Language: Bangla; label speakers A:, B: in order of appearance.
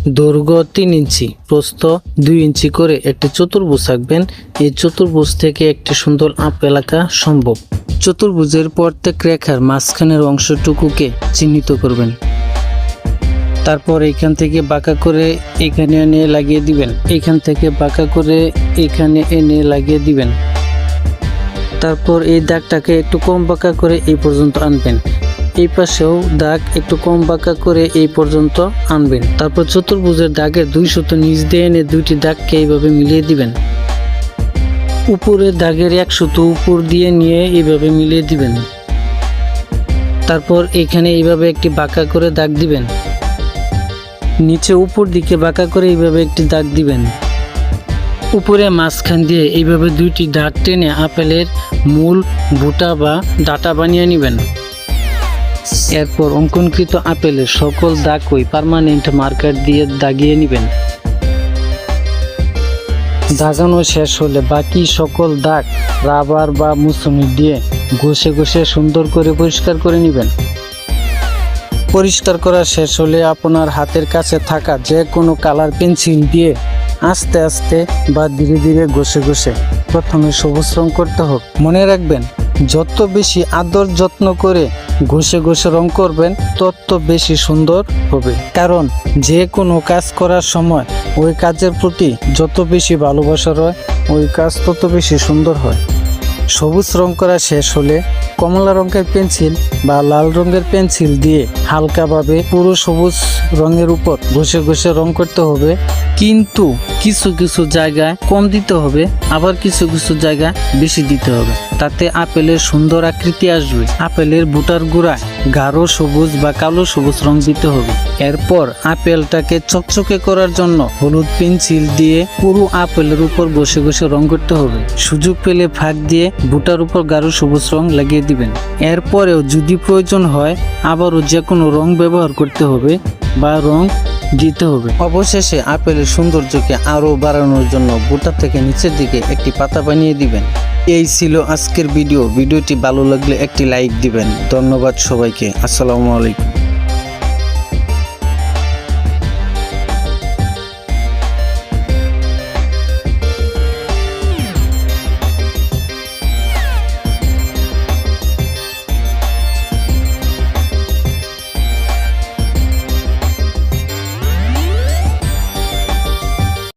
A: দৈর্ঘ্য 3 ইঞ্চি, প্রস্থ 2 ইঞ্চি করে একটি চতুর্ভুজ আঁকবেন। এই চতুর্ভুজ থেকে একটি সুন্দর আপেল আঁকা সম্ভব। চতুর্ভুজের প্রত্যেক রেখার মাঝখানের অংশটুকুকে চিহ্নিত করবেন। তারপর এখান থেকে বাঁকা করে এখানে এনে লাগিয়ে দিবেন। এখান থেকে বাঁকা করে এখানে এনে লাগিয়ে দিবেন। তারপর এই দাগটাকে একটু কম বাঁকা করে এই পর্যন্ত আনবেন। এই পাশেও দাগ একটু কম বাঁকা করে এই পর্যন্ত আনবেন। তারপর চতুর্ভুজের দাগের 2 সুতো নিচ দিয়ে এনে 2টি দাগকে এইভাবে মিলিয়ে দিবেন। উপরের দাগের 1 সুতো উপর দিয়ে নিয়ে এইভাবে মিলিয়ে দিবেন। তারপর এখানে এইভাবে একটি বাঁকা করে দাগ দিবেন। নিচে উপর দিকে বাঁকা করে এইভাবে একটি দাগ দিবেন। উপরে মাঝখান দিয়ে এইভাবে 2টি দাগ টেনে আপেলের মূল বুটা বা ডাটা বানিয়ে নেবেন। এরপর অঙ্কনকৃত আপেলের সকল দাগই পার্মানেন্ট মার্কার দিয়ে দাগিয়ে নেবেন। দাগানো শেষ হলে বাকি সকল দাগ রাবার বা মুছনি দিয়ে ঘষে ঘষে সুন্দর করে পরিষ্কার করে নেবেন। পরিষ্কার করা শেষ হলে আপনার হাতের কাছে থাকা যে কোনো কালার পেন্সিল দিয়ে আস্তে আস্তে বা ধীরে ধীরে ঘষে ঘষে প্রথমে সবুজ রং করতে হবে। মনে রাখবেন, যত বেশি আদর যত্ন করে ঘষে ঘষে রং করবেন তত বেশি সুন্দর হবে। কারণ যে কোনো কাজ করার সময় ওই কাজের প্রতি যত বেশি ভালোবাসা হয় ওই কাজ তত বেশি সুন্দর হয়। সবুজ রং করা শেষ হলে কমলা রঙের পেন্সিল বা লাল রঙের পেন্সিল দিয়ে হালকাভাবে পুরো সবুজ রঙের উপর ঘষে ঘষে রং করতে হবে। কিন্তু কিছু কিছু জায়গায় কম দিতে হবে, আবার কিছু কিছু জায়গায় বেশি দিতে হবে। তাতে আপেলের সুন্দর আকৃতি আসবে। আপেলের বুটার গোড়ায় গাঢ় সবুজ বা কালো সবুজ রং দিতে হবে। এরপর আপেলটাকে চকচকে করার জন্য হলুদ পেন্সিল দিয়ে পুরো আপেলের উপর ঘষে ঘষে রং করতে হবে। সুযোগ পেলে ফাঁক দিয়ে বুটার উপর গাঢ় সবুজ রং লাগিয়ে দিবেন। এরপরেও যদি প্রয়োজন হয় আবারও যে কোনো রং ব্যবহার করতে হবে বা রং দিতে হবে। অবশেষে আপেলের সৌন্দর্যকে আরো বাড়ানোর জন্য বুটা থেকে নিচের দিকে একটি পাতা বানিয়ে দিবেন। এই ছিল আজকের ভিডিওটি ভালো লাগলে একটি লাইক দিবেন। ধন্যবাদ সবাইকে। আসসালামু আলাইকুম।